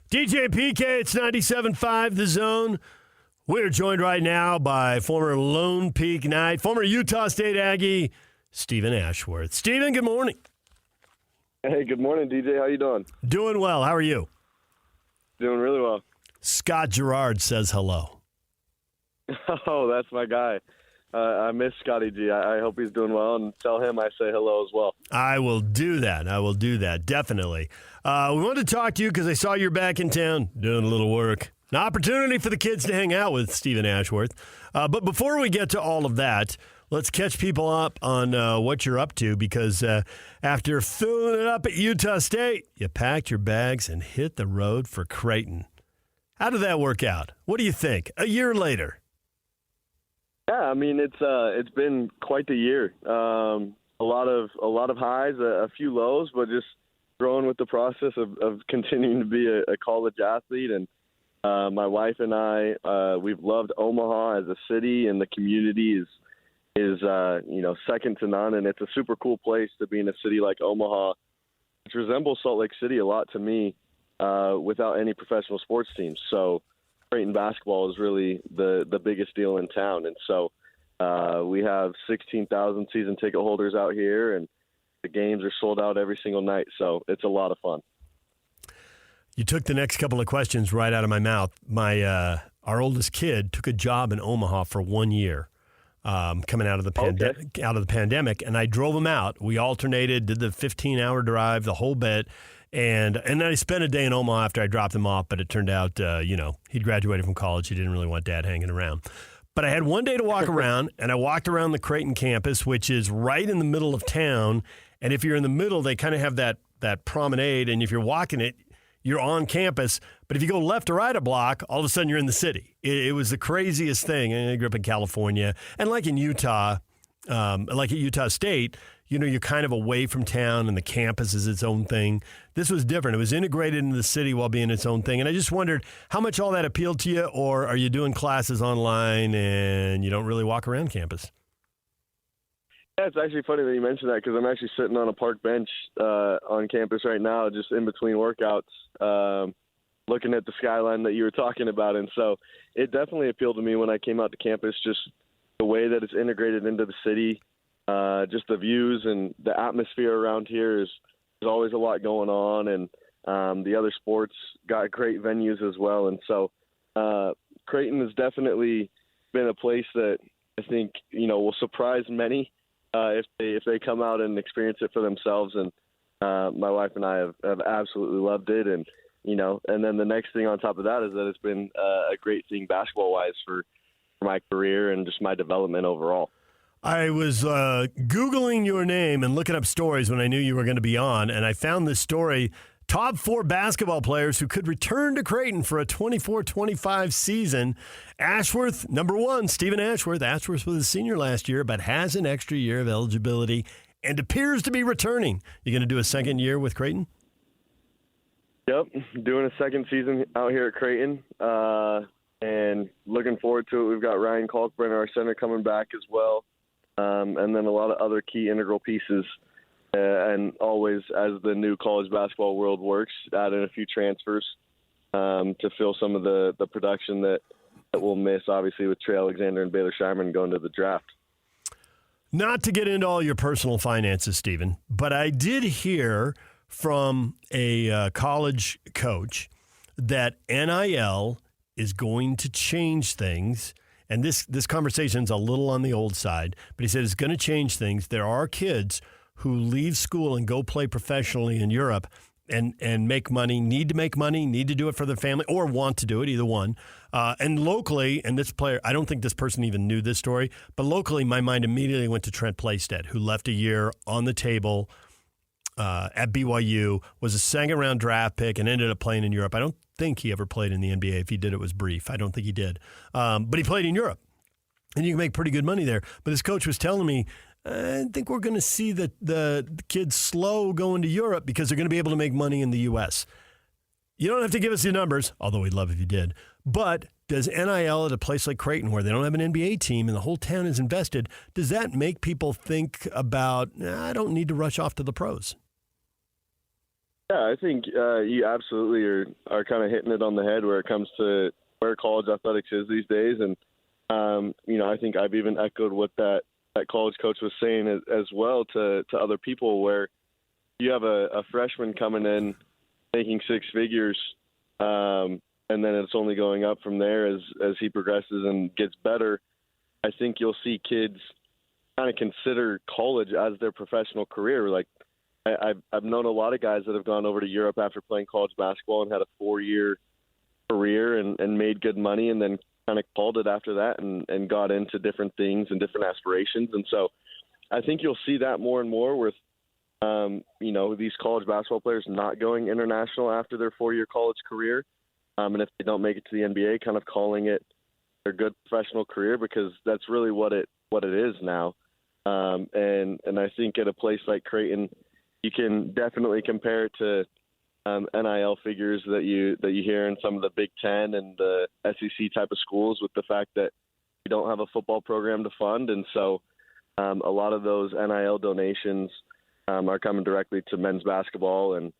DJ PK, it's 97.5 The Zone. We're joined right now by former Lone Peak Knight, former Utah State Aggie, Steven Ashworth. Steven, good morning. Hey, good morning, DJ. How you doing? Doing well. How are you? Doing really well. Scott Gerard says hello. Oh, that's my guy. I miss Scotty G. I hope he's doing well, and tell him I say hello as well. I will do that. Definitely. We wanted to talk to you because I saw you're back in town doing a little work. An opportunity for the kids to hang out with Steven Ashworth. But before we get to all of that, let's catch people up on what you're up to, because after filling it up at Utah State, you packed your bags and hit the road for Creighton. How did that work out? What do you think? A year later. Yeah, I mean it's been quite the year. A lot of highs, a few lows, but just growing with the process of continuing to be a college athlete. And my wife and I, we've loved Omaha as a city, and the community is second to none. And it's a super cool place to be in a city like Omaha, which resembles Salt Lake City a lot to me, without any professional sports teams. So Creighton basketball is really the biggest deal in town. And so we have 16,000 season ticket holders out here, and the games are sold out every single night. So it's a lot of fun. You took the next couple of questions right out of my mouth. Our oldest kid took a job in Omaha for 1 year, coming out of the pandemic, and I drove him out. We alternated, did the 15-hour drive, the whole bit. And then I spent a day in Omaha after I dropped him off, but it turned out, he'd graduated from college. He didn't really want Dad hanging around. But I had 1 day to walk around, and I walked around the Creighton campus, which is right in the middle of town. And if you're in the middle, they kind of have that promenade, and if you're walking it, you're on campus. But if you go left or right a block, all of a sudden you're in the city. It was the craziest thing. And I grew up in California, and like in Utah, like at Utah State, you're kind of away from town, and the campus is its own thing. This was different. It was integrated into the city while being its own thing. And I just wondered how much all that appealed to you, or are you doing classes online and you don't really walk around campus? Yeah, it's actually funny that you mentioned that, because I'm actually sitting on a park bench on campus right now, just in between workouts, looking at the skyline that you were talking about. And so it definitely appealed to me when I came out to campus, just the way that it's integrated into the city. Just the views and the atmosphere around here is there's always a lot going on, and the other sports got great venues as well. And so Creighton has definitely been a place that I think will surprise many if they come out and experience it for themselves. And my wife and I have absolutely loved it. And and then the next thing on top of that is that it's been a great thing basketball wise for my career and just my development overall. I was Googling your name and looking up stories when I knew you were going to be on, and I found this story, top 4 basketball players who could return to Creighton for a 24-25 season. Ashworth, number 1, Steven Ashworth. Ashworth was a senior last year, but has an extra year of eligibility and appears to be returning. You going to do a second year with Creighton? Yep, doing a second season out here at Creighton, and looking forward to it. We've got Ryan Kalkbrenner, our center, coming back as well. And then a lot of other key integral pieces. And always, as the new college basketball world works, adding a few transfers to fill some of the production that we'll miss, obviously, with Trey Alexander and Baylor Shireman going to the draft. Not to get into all your personal finances, Steven, but I did hear from a college coach that NIL is going to change things. And this conversation's a little on the old side, but he said it's going to change things. There are kids who leave school and go play professionally in Europe and make money, need to make money, need to do it for their family, or want to do it, either one. And locally, and this player, I don't think this person even knew this story, but locally my mind immediately went to Trent Playstead, who left a year on the table at BYU, was a second-round draft pick, and ended up playing in Europe. I don't think he ever played in the NBA. If he did, it was brief. I don't think he did. But he played in Europe, and you can make pretty good money there. But his coach was telling me, I think we're going to see the kids slow going to Europe because they're going to be able to make money in the U.S. You don't have to give us the numbers, although we'd love if you did. But does NIL at a place like Creighton, where they don't have an NBA team and the whole town is invested, does that make people think about, I don't need to rush off to the pros? Yeah, I think you absolutely are kind of hitting it on the head where it comes to where college athletics is these days. And, I think I've even echoed what that college coach was saying as well to other people, where you have a freshman coming in making six figures, and then it's only going up from there as he progresses and gets better. I think you'll see kids kind of consider college as their professional career. Like, I've known a lot of guys that have gone over to Europe after playing college basketball and had a 4-year career and made good money, and then kind of called it after that and got into different things and different aspirations. And so I think you'll see that more and more with, these college basketball players not going international after their 4-year college career. And if they don't make it to the NBA, kind of calling it their good professional career, because that's really what it is now. And I think at a place like Creighton, you can definitely compare it to NIL figures that you hear in some of the Big Ten and the SEC type of schools, with the fact that you don't have a football program to fund. And so a lot of those NIL donations are coming directly to men's basketball. And,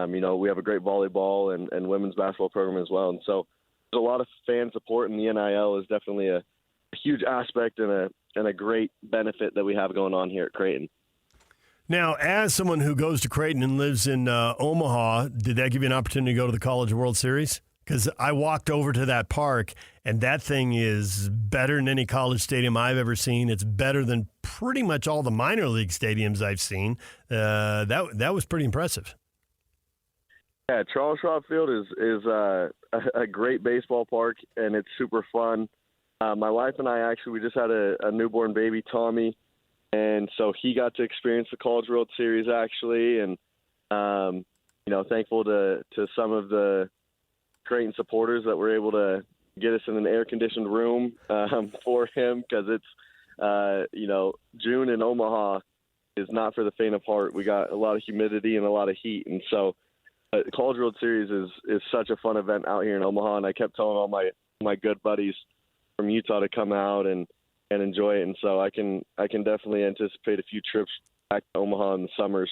we have a great volleyball and women's basketball program as well. And so there's a lot of fan support, and the NIL is definitely a huge aspect and a great benefit that we have going on here at Creighton. Now, as someone who goes to Creighton and lives in Omaha, did that give you an opportunity to go to the College World Series? Because I walked over to that park, and that thing is better than any college stadium I've ever seen. It's better than pretty much all the minor league stadiums I've seen. That was pretty impressive. Yeah, Charles Schwab Field is a great baseball park, and it's super fun. My wife and I we just had a newborn baby, Tommy. And so he got to experience the College World Series, actually, and thankful to some of the Creighton supporters that were able to get us in an air-conditioned room for him, because it's June in Omaha is not for the faint of heart. We got a lot of humidity and a lot of heat, and so the College World Series is such a fun event out here in Omaha. And I kept telling all my good buddies from Utah to come out and enjoy it. And so I can definitely anticipate a few trips back to Omaha in the summers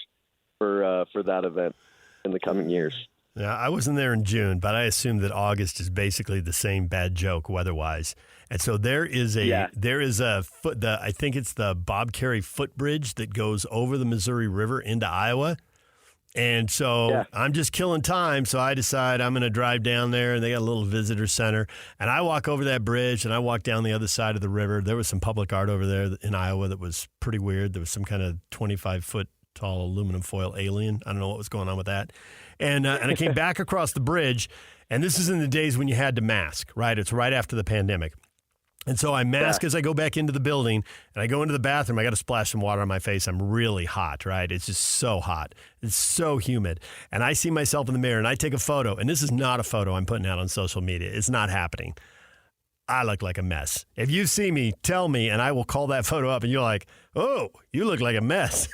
for that event in the coming years. Yeah, I wasn't there in June, but I assume that August is basically the same bad joke weather-wise. And so there is a foot. I think it's the Bob Carey footbridge that goes over the Missouri River into Iowa. And so I'm just killing time, so I decide I'm going to drive down there, and they got a little visitor center. And I walk over that bridge, and I walk down the other side of the river. There was some public art over there in Iowa that was pretty weird. There was some kind of 25-foot tall aluminum foil alien. I don't know what was going on with that. And I came back across the bridge, and this is in the days when you had to mask, right? It's right after the pandemic. And so I mask as I go back into the building, and I go into the bathroom. I got to splash some water on my face. I'm really hot, right? It's just so hot. It's so humid. And I see myself in the mirror, and I take a photo. And this is not a photo I'm putting out on social media. It's not happening. I look like a mess. If you see me, tell me, and I will call that photo up, and you're like, oh, you look like a mess.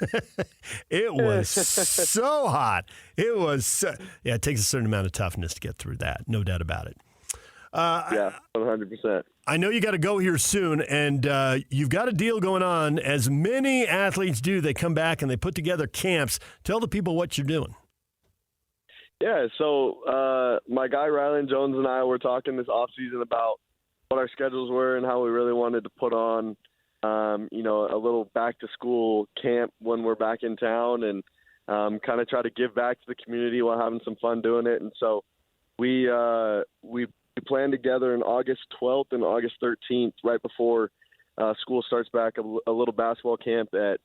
It was so hot. It takes a certain amount of toughness to get through that. No doubt about it. 100%. I know you got to go here soon, and you've got a deal going on. As many athletes do, they come back and they put together camps. Tell the people what you're doing. Yeah, so my guy Rylan Jones and I were talking this offseason about what our schedules were and how we really wanted to put on, a little back-to-school camp when we're back in town, and kind of try to give back to the community while having some fun doing it. And so we plan together on August 12th and August 13th, right before school starts back, a little basketball camp at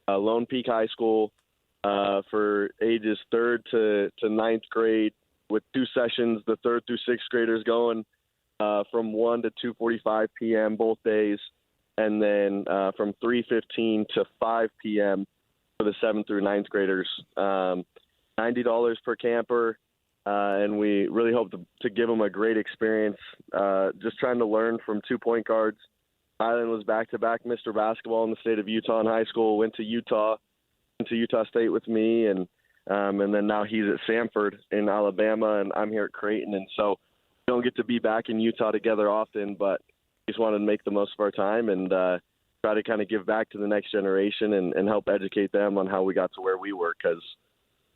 Lone Peak High School for ages 3rd to 9th grade, with 2 sessions, the 3rd through 6th graders going from 1 to 2:45 p.m. both days, and then from 3:15 to 5 p.m. for the 7th through 9th graders. $90 per camper. And we really hope to give them a great experience, just trying to learn from 2 point guards. Rylan was back-to-back Mr. Basketball in the state of Utah in high school, went to Utah State with me, and then now he's at Samford in Alabama, and I'm here at Creighton. And so we don't get to be back in Utah together often, but just wanted to make the most of our time and try to kind of give back to the next generation and help educate them on how we got to where we were, because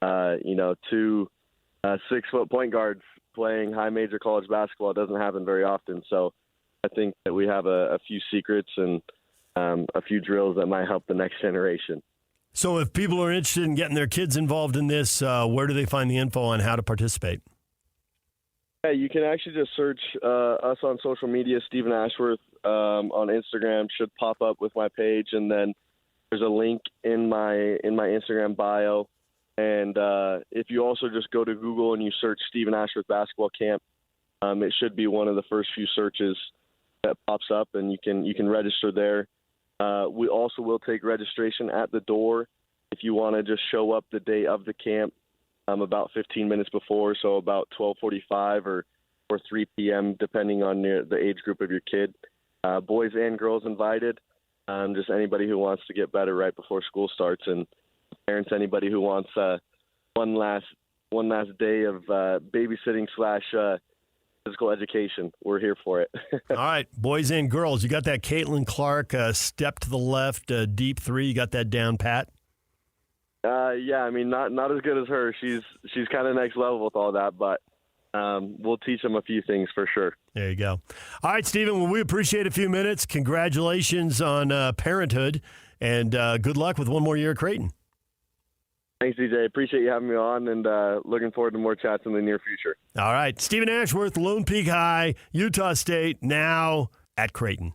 two 6-foot point guards playing high major college basketball. It doesn't happen very often. So I think that we have a few secrets and a few drills that might help the next generation. So if people are interested in getting their kids involved in this, where do they find the info on how to participate? Yeah, you can actually just search us on social media. Steven Ashworth on Instagram should pop up with my page, and then there's a link in my Instagram bio. And if you also just go to Google and you search Steven Ashworth Basketball Camp, it should be one of the first few searches that pops up, and you can register there. We also will take registration at the door if you want to just show up the day of the camp about 15 minutes before, so about 12:45 or 3 p.m., depending on the age group of your kid. Boys and girls invited, just anybody who wants to get better right before school starts, and parents, anybody who wants one last day of babysitting / physical education. We're here for it. All right, boys and girls, you got that Caitlin Clark step to the left, deep three. You got that down pat? Yeah, I mean, not as good as her. She's kind of next level with all that, but we'll teach them a few things for sure. There you go. All right, Stephen, well, we appreciate a few minutes. Congratulations on parenthood, and good luck with one more year at Creighton. Thanks, DJ. Appreciate you having me on, and looking forward to more chats in the near future. All right. Steven Ashworth, Lone Peak High, Utah State, now at Creighton.